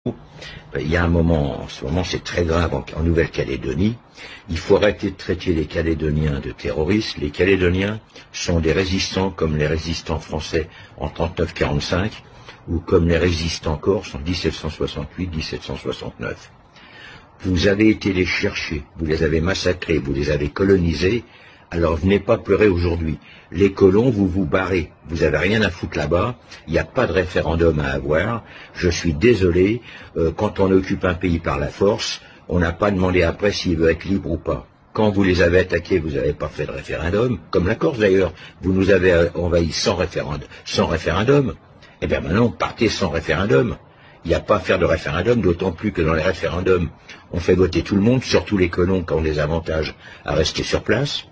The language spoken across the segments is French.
Il y a un moment, en ce moment c'est très grave en Nouvelle-Calédonie, il faut arrêter de traiter les Calédoniens de terroristes. Les Calédoniens sont des résistants comme les résistants français en 39-45 ou comme les résistants corses en 1768-1769. Vous avez été les chercher, vous les avez massacrés, vous les avez colonisés, alors venez pas pleurer aujourd'hui. Les colons, vous vous barrez, vous avez rien à foutre là-bas, il n'y a pas de référendum à avoir. Je suis désolé, quand on occupe un pays par la force, on n'a pas demandé après s'il veut être libre ou pas. Quand vous les avez attaqués, vous n'avez pas fait de référendum, comme la Corse d'ailleurs, vous nous avez envahis sans référendum. Eh bien maintenant, partez sans référendum. Il n'y a pas à faire de référendum, d'autant plus que dans les référendums, on fait voter tout le monde, surtout les colons qui ont des avantages à rester sur place.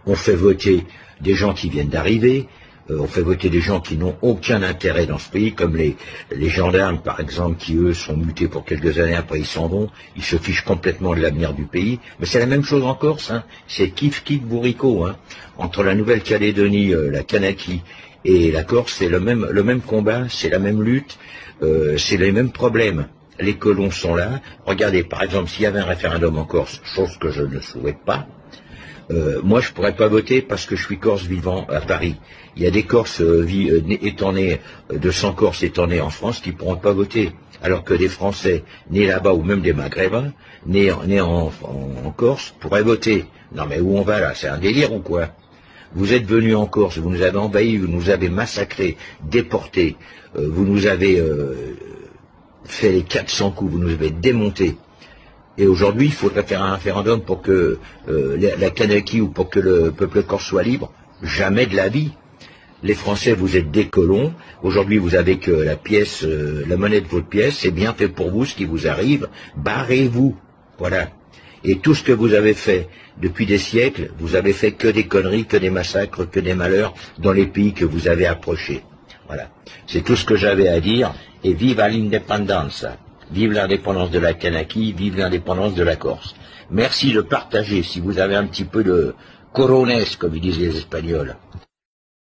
On fait voter des gens qui viennent d'arriver, on fait voter des gens qui n'ont aucun intérêt dans ce pays, comme les gendarmes par exemple, qui eux sont mutés pour quelques années, après ils s'en vont, ils se fichent complètement de l'avenir du pays. Mais c'est la même chose en Corse, hein. C'est kiff bourricot, hein. Entre la Nouvelle-Calédonie, la Kanaki et la Corse, c'est le même combat, c'est la même lutte, c'est les mêmes problèmes. Les colons sont là. Regardez, par exemple, s'il y avait un référendum en Corse, chose que je ne souhaite pas, moi je pourrais pas voter parce que je suis Corse vivant à Paris. Il y a des Corses étant nés, de 100 Corses étant nés en France qui pourront pas voter. Alors que des Français nés là-bas ou même des Maghrébins nés en Corse pourraient voter. Non mais où on va là? C'est un délire ou quoi? Vous êtes venus en Corse, vous nous avez envahis, vous nous avez massacrés, déportés, vous nous avez fait les 400 coups, vous nous avez démontés. Et aujourd'hui, il faudrait faire un référendum pour que la Kanaki ou pour que le peuple corse soit libre. Jamais de la vie. Les Français, vous êtes des colons. Aujourd'hui, vous avez que la pièce, la monnaie de votre pièce. C'est bien fait pour vous ce qui vous arrive. Barrez-vous. Voilà. Et tout ce que vous avez fait depuis des siècles, vous avez fait que des conneries, que des massacres, que des malheurs dans les pays que vous avez approchés. Voilà. C'est tout ce que j'avais à dire. Et vive à l'indépendance. Vive l'indépendance de la Kanaki, vive l'indépendance de la Corse. Merci de partager si vous avez un petit peu de corones, comme ils disent les Espagnols.